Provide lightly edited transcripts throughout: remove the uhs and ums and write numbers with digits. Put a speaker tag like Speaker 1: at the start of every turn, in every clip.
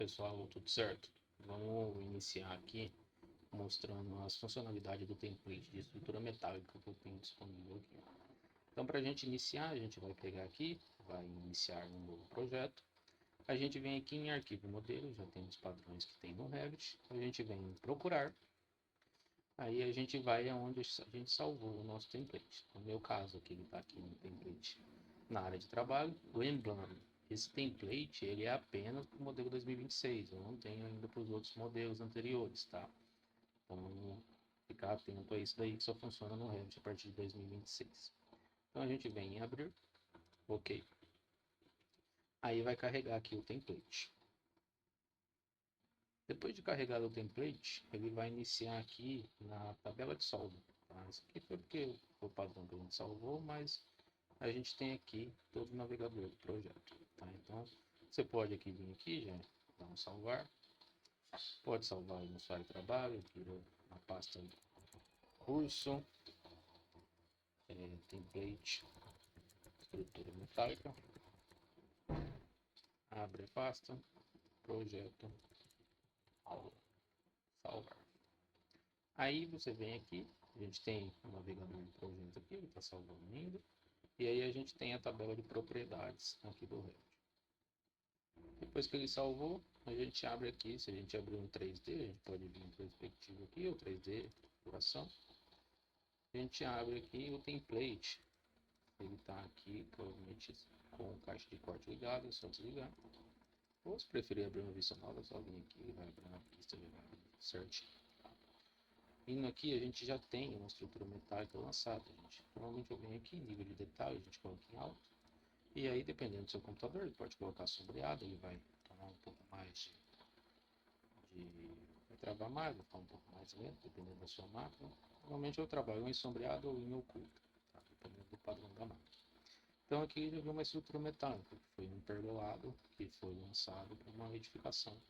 Speaker 1: Pessoal, tudo certo? Vamos iniciar aqui mostrando as funcionalidades do template de estrutura metálica que eu tenho disponível aqui. Então, para a gente iniciar, a gente vai pegar aqui, vai iniciar um novo projeto. A gente vem aqui em arquivo modelo, já tem os padrões que tem no Revit. A gente vem em procurar. Aí a gente vai aonde a gente salvou o nosso template. No meu caso aqui, ele está aqui no template na área de trabalho. Lembrando, esse template ele é apenas para o modelo 2026. Eu não tenho ainda para os outros modelos anteriores, tá? Então, ficar atento a isso daí que só funciona no Revit a partir de 2026. Então a gente vem em abrir, ok. Aí vai carregar aqui o template. Depois de carregar o template, ele vai iniciar aqui na tabela de solda. Tá? Isso aqui foi porque foi o padrão que a gente salvou, mas a gente tem aqui todo o navegador do projeto. Tá? Então, você pode aqui vir aqui, já dar um salvar. Pode salvar no usuário de trabalho, virou na pasta curso, template, estrutura metálica. Abre a pasta, projeto, aula, salvar. Aí você vem aqui, a gente tem o navegador de projeto aqui, ele está salvando ainda. E aí a gente tem a tabela de propriedades aqui do Revit. Depois que ele salvou, a gente abre aqui, se a gente abrir um 3D, a gente pode vir em perspectiva aqui, o 3D, duração. A gente abre aqui o template, ele está aqui, provavelmente com caixa de corte ligado, é só desligar. Ou se preferir abrir uma vista nova, é só vir aqui, vai abrir uma pista, já vai certinho. Vindo aqui, a gente já tem uma estrutura metálica lançada. Normalmente eu venho aqui, nível de detalhe, a gente coloca em alto. E aí, dependendo do seu computador, ele pode colocar sombreado, ele vai tomar um pouco mais vai travar mais, vai ficar um pouco mais lento, dependendo da sua máquina. Normalmente eu trabalho em sombreado ou em oculto, tá? Dependendo do padrão da máquina. Então aqui já viu uma estrutura metálica, que foi um pergolado, que foi lançado para uma edificação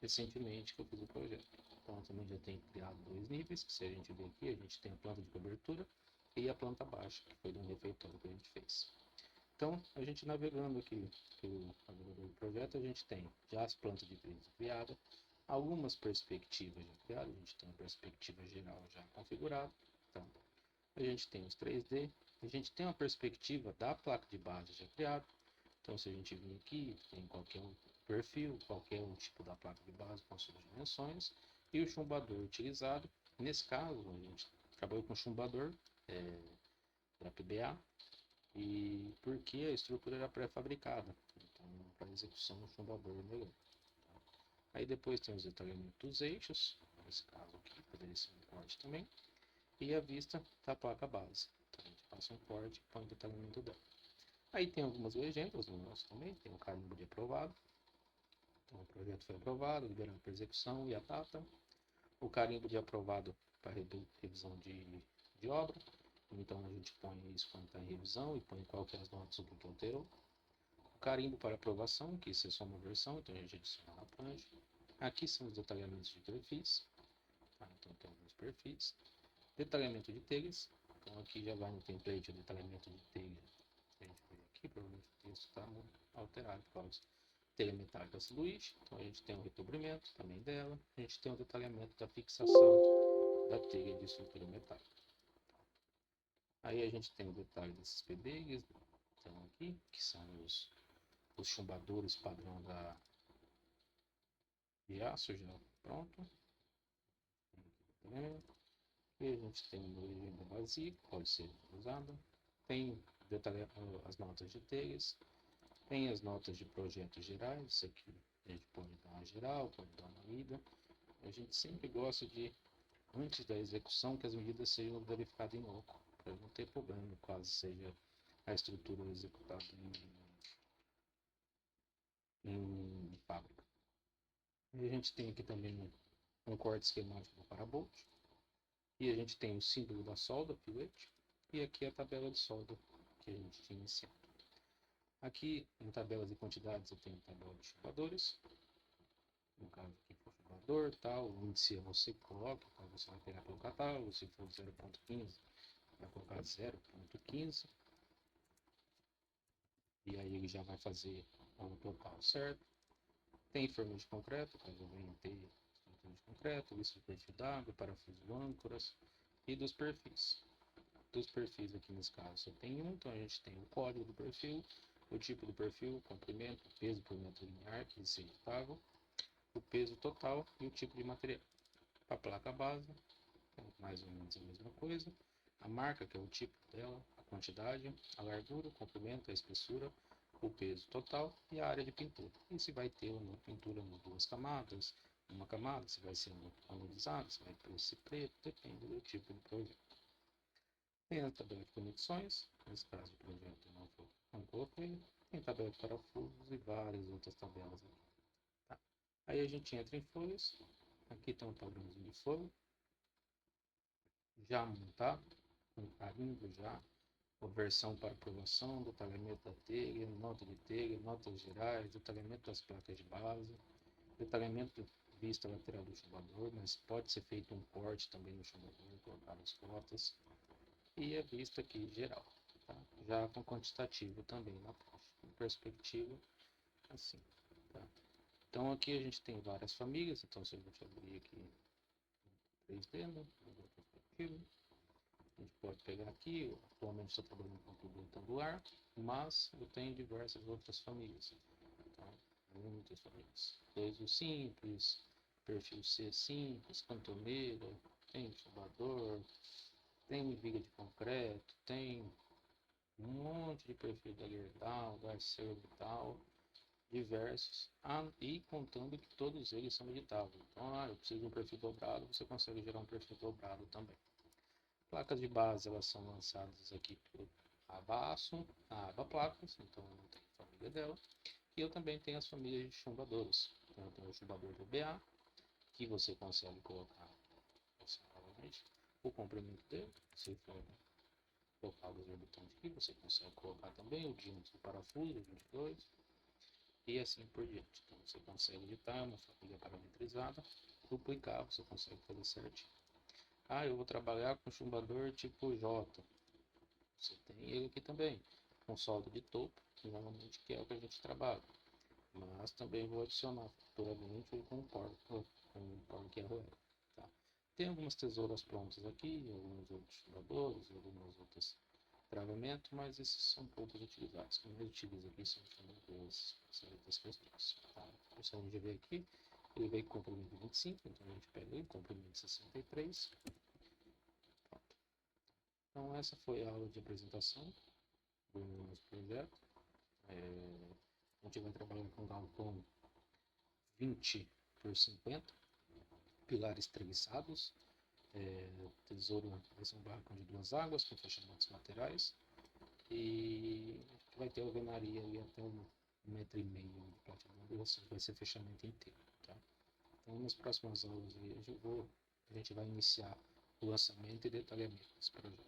Speaker 1: recentemente que eu fiz o projeto. Então eu também já tenho criado dois níveis, que se a gente ver aqui, a gente tem a planta de cobertura e a planta baixa, que foi de um refeitório que a gente fez. Então, a gente navegando aqui pelo navegador do projeto, a gente tem já as plantas de piso criadas, algumas perspectivas já criadas, a gente tem a perspectiva geral já configurada, então, a gente tem os 3D, a gente tem uma perspectiva da placa de base já criada, então se a gente vir aqui, tem qualquer um perfil, qualquer um tipo da placa de base com suas dimensões, e o chumbador utilizado, nesse caso, a gente trabalhou com chumbador, da PBA, e porque a estrutura era pré-fabricada, então para execução no chumbador é melhor. Aí depois tem os detalhamentos dos eixos, nesse caso aqui poderia ser um corte também, e a vista da placa base. Então a gente passa um corte e põe o detalhamento dela. Aí tem algumas legendas no nosso também, tem o carimbo de aprovado. Então o projeto foi aprovado, liberado para execução e a data. O carimbo de aprovado para revisão de obra. Então a gente põe isso quando está em revisão e põe qual que é as notas do que alterou. Carimbo para aprovação, que isso é só uma versão, então a gente adiciona na plancha. Aqui são os detalhamentos de perfis, tá? Então tem alguns perfis. Detalhamento de telhas, então aqui já vai no template o detalhamento de telha. A gente vê aqui, provavelmente o texto está alterado por causa telha metálica silhuite. Então a gente tem o recobrimento também dela. A gente tem o detalhamento da fixação da telha de estrutura metálica. Aí a gente tem o detalhe desses pedeiros, então aqui, que são os chumbadores padrão de aço já pronto. E a gente tem uma legenda vazia, que pode ser usada. Tem as notas de telhas, tem as notas de projetos gerais, isso aqui a gente pode dar uma geral, pode dar uma lida. A gente sempre gosta de, antes da execução, que as medidas sejam verificadas em loco, para não ter problema, caso seja a estrutura executada em fábrica. E a gente tem aqui também um corte esquemático do parabolt. E a gente tem o símbolo da solda, filete, e aqui a tabela de solda que a gente tinha iniciado. Aqui em tabelas de quantidades eu tenho a tabela de chumbadores, no caso aqui for chumbador, tal, o índice você coloca, então você vai pegar pelo catálogo, se for 0.15, vai colocar 0.15, e aí ele já vai fazer o total certo. Tem forma de concreto, caso venha ter estrutura de concreto, lista de perfil d'água, parafuso âncoras e dos perfis. Dos perfis aqui nesse caso só tem um, então a gente tem o código do perfil, o tipo do perfil, o comprimento, o peso por metro linear, que é editável, o peso total e o tipo de material. A placa base, mais ou menos a mesma coisa. A marca, que é o tipo dela, a quantidade, a largura, o comprimento, a espessura, o peso total e a área de pintura. E se vai ter uma pintura em duas camadas, uma camada, se vai ser anodizado, se vai ser preto, depende do tipo de projeto. Tem a tabela de conexões, nesse caso o projeto não coloquei. Tem tabela de parafusos e várias outras tabelas aqui. Tá? Aí a gente entra em folhas. Aqui tem um padrãozinho de folha. Já montado, com carimbo já. A versão para aprovação, detalhamento da telha, nota de telha, notas gerais, detalhamento das placas de base, detalhamento de vista lateral do chumbador, mas pode ser feito um corte também no chumbador, colocar as cotas. E a vista aqui geral, tá? Já com quantitativo também na perspectiva, assim, tá? Então aqui a gente tem várias famílias, então se a gente abrir aqui 3D, né? Perspectiva, a gente pode pegar aqui, atualmente estou trabalhando com tubo retangular, mas eu tenho diversas outras famílias, tá? Muitas famílias. Desde o simples, perfil C simples, cantoneira, tem chumbador, tem viga de concreto, tem um monte de perfil da Gerdau, da Orbital, diversos, e contando que todos eles são editáveis. Então, eu preciso de um perfil dobrado, você consegue gerar um perfil dobrado também. Placas de base, elas são lançadas aqui por Avaço, a aba placas, então eu não tenho a família dela. E eu também tenho as famílias de chumbadores. Então, eu tenho o chumbador VBA, que você consegue colocar, novamente, o comprimento dele, se for colocar os orbitantes aqui, você consegue colocar também o diâmetro do parafuso, 22, e assim por diante. Então você consegue editar uma família parametrizada, duplicar, você consegue fazer certinho. Eu vou trabalhar com chumbador tipo J. Você tem ele aqui também, com solda de topo, normalmente que é o que a gente trabalha. Mas também vou adicionar futuramente com o porco ROL. Tá? Tem algumas tesouras prontas aqui, alguns outros chumbadores, algumas outras travamento, mas esses são poucos utilizados. O que mais utiliza aqui são chumbadores, essas questões. Tá? Você pode ver aqui, ele veio com comprimento 25, então a gente pega ele, comprimento 63. Pronto. Então essa foi a aula de apresentação do nosso projeto. A gente vai trabalhar com galpão 20 por 50, pilares treguiçados, tesouro vai ser um barracão de 2 águas com fechamentos laterais, e vai ter alvenaria ali até 1,5 m de platina, vai ser fechamento inteiro, tá? Então nas próximas aulas aí a gente vai iniciar o lançamento e detalhamento desse projeto.